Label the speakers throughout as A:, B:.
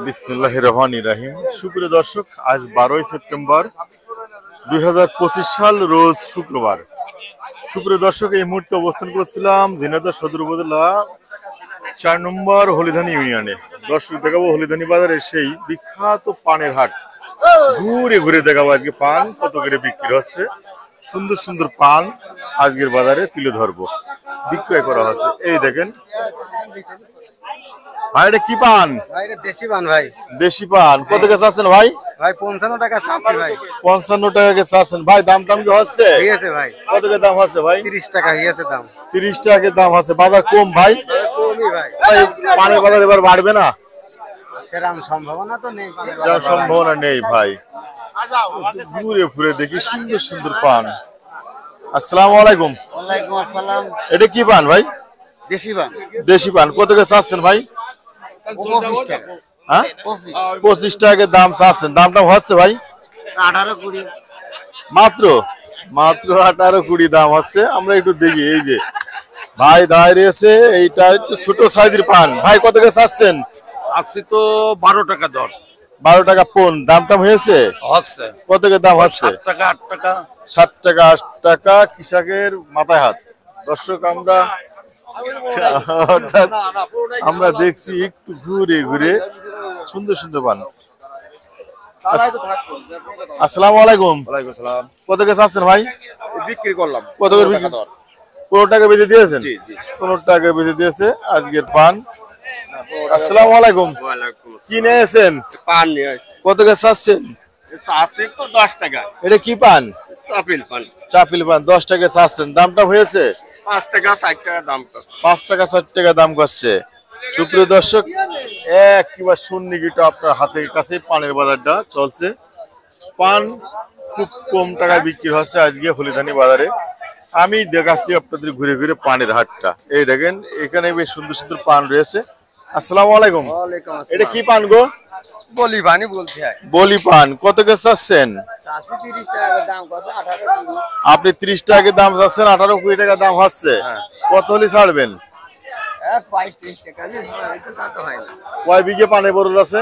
A: বিসমিল্লাহির রহমানির রহিম। সুপ্রিয় দর্শক, আজ 12ই সেপ্টেম্বর 2025 সাল, রোজ শুক্রবার। সুপ্রিয় দর্শক, এই মুহূর্তে অবস্থান করছিলাম ঝিনাইদহ সদর উপজেলা 4 নম্বর হলিধানি ইউনিয়নে। দর্শক, দেখাবো হলিধানি বাজারের সেই বিখ্যাত পানের হাট। ঘুরে ঘুরে দেখাবো আজকে পান কত করে বিক্রি হচ্ছে। সুন্দর সুন্দর পান আজকের বাজারে তুলে ধরবো, বিক্রয় করা হচ্ছে। এই দেখেন ভাই, এটা কি পান?
B: দেশি পান ভাই।
A: দেশি পান কত করে চাচ্ছেন ভাই?
B: ভাই 55 টাকা চাচ্ছি ভাই।
A: 55 টাকা করে চাচ্ছেন ভাই। দাম টাম কি হচ্ছে?
B: হয়েছে ভাই।
A: কত করে দাম হচ্ছে ভাই?
B: 30 টাকা হয়েছে দাম।
A: 30 টাকা করে দাম হচ্ছে। বাজার কম ভাই।
B: কমই ভাই।
A: ভাই, পানের বাজার এবার বাড়বে না?
B: সেরকম সম্ভাবনা তো নেই।
A: যার সম্ভাবনা নেই ভাই। ঘুরে ঘুরে দেখি সুন্দর সুন্দর পান। আসসালামু আলাইকুম।
B: ওয়ালাইকুম আসসালাম।
A: এটা কি পান ভাই?
B: দেশি পান।
A: দেশি পান কত করে চাচ্ছেন ভাই?
B: 25 টাকা।
A: হ্যাঁ,
B: 25
A: 25 টাকা করে দাম চাচ্ছেন। দামটা হচ্ছে ভাই?
B: 18 20।
A: মাত্র মাত্র 18-20 দাম হচ্ছে। আমরা একটু দেখি। এই যে ভাই দাঁড়িয়ে রয়েছে, এইটা একটু ছোট সাইজের পান। ভাই কত করে চাচ্ছেন?
C: চাচ্ছি তো 12 টাকা দর
A: 12 টাকা পন। দাম টাম হয়েছে?
C: হচ্ছে।
A: কত করে দাম হচ্ছে?
C: 7 টাকা 8 টাকা
A: 7 টাকা 8 টাকা কৃষকের মাথায় হাত। দর্শক, আমরা দেখছি একটু ঘুরে ঘুরে সুন্দর সুন্দর পান। আসসালামু আলাইকুম।
C: ওয়ালাইকুম আসসালাম।
A: কত করে চাচ্ছেন ভাই?
C: বিক্রি করলাম
A: কত করে বিক্রি? 15 টাকা বেঁচে দিয়েছেন? 15 টাকা বেঁচে দিয়েছে আজকের পান। আসসালামু আলাইকুম। কি নিয়েছেন?
C: পান নিয়ে আসছি।
A: কত করে চাচ্ছেন?
C: চাচ্ছি তো 10 টাকা।
A: এটা কি পান?
C: চাপিল পান।
A: চাপিল পান। 10 টাকা চাচ্ছেন। দামটা হয়েছে?
C: 5 টাকা 60 টাকা দাম করছে।
A: 5 টাকা 60 টাকা দাম করছে। সুপ্রিয় দর্শক, একবার সুন্নিগিটা আপনার হাতের কাছে পানের বাজারটা চলছে। পান খুব কম টাকায় বিক্রি হচ্ছে আজকে হলিধানি বাজারে। আমি দেখাচ্ছি আপনাদের ঘুরে ঘুরে পানের হাটটা। এই দেখেন, এখানে বেশ সুন্দর সুন্দর পান রয়েছে। আসসালামু আলাইকুম।
B: ওয়ালাইকুম আসসালাম।
A: এটা কি পান গো?
B: বলি পানি বলতে হয়।
A: বলি পান। কত করে চাচ্ছেন?
B: চাচ্ছি 30 টাকা দাম কত 18 20।
A: আপনি 30 টাকা দাম চাচ্ছেন, 18-20 টাকা দাম হচ্ছে। কত হলে ছাড়বেন?
B: 22 30 টাকা নেই, এটা তা তো হয় না।
A: কয় বিঘে পানে বরজ আছে?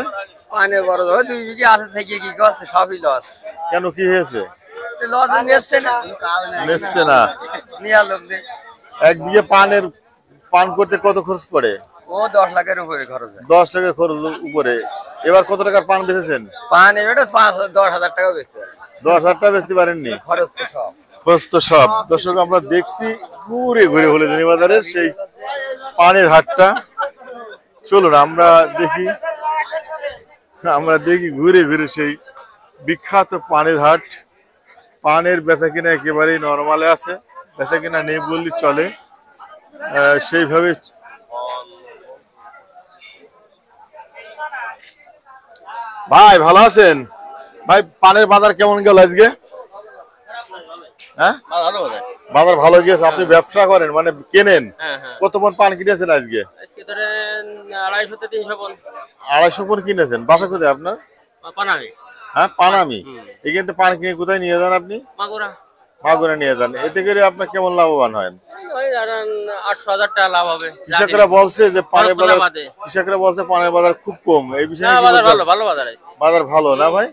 B: পানে বড় হয় 2 বিঘা আছে, থেকে কি করছে সবই লস।
A: কেন, কি হয়েছে?
B: লস নিচ্ছে না।
A: নিচ্ছে না?
B: নিয়া লোক দে।
A: 1 বিঘে পান করতে কত খরচ পড়ে?
B: ও 10 লাখের উপরে খরচ হয়।
A: 10 টাকার খরচ উপরে। এবার কত টাকার পান বেচেছেন?
B: পান এবারে 5-10 হাজার টাকা বেচতে পারে।
A: 10,000 টাকা বেচতে পারেননি?
B: খরচ তো সব।
A: খরচ তো সব। দর্শক, আমরা দেখছি ঘুরে ঘুরে হলিধানি বাজারের সেই পানের হাটটা। চলুন আমরা দেখি ঘুরে ঘুরে সেই বিখ্যাত পানের হাট। পানের বেচা কিনা একেবারেই নরমালে আছে, বেচা কিনা নেই বললে চলে। সেইভাবে ভাই ভালো আছেন? ভাই, পানের বাজার কেমন গেল আজকে? হ্যাঁ, বাজার ভালো গিয়েছে। আপনি ব্যবসা করেন, মানে কেনেন? কত পণ পান কিনেছেন আজকে? 250 পণ কিনেছেন। বাসা কোথায় আপনার? হ্যাঁ, পানামি। এখান থেকে পান কিনে কোথায় নিয়ে যান আপনি? মাগুরা নিয়ে যান। এতে করে আপনার কেমন লাভবান হয়?
D: 800,000 টাকা লাভ হবে।
A: কৃষকরা বলছে যে পানের বাজার খুব কম। এই বিষয়ে
D: বাজার ভালো, ভালো বাজার আছে।
A: বাজার ভালো না ভাই?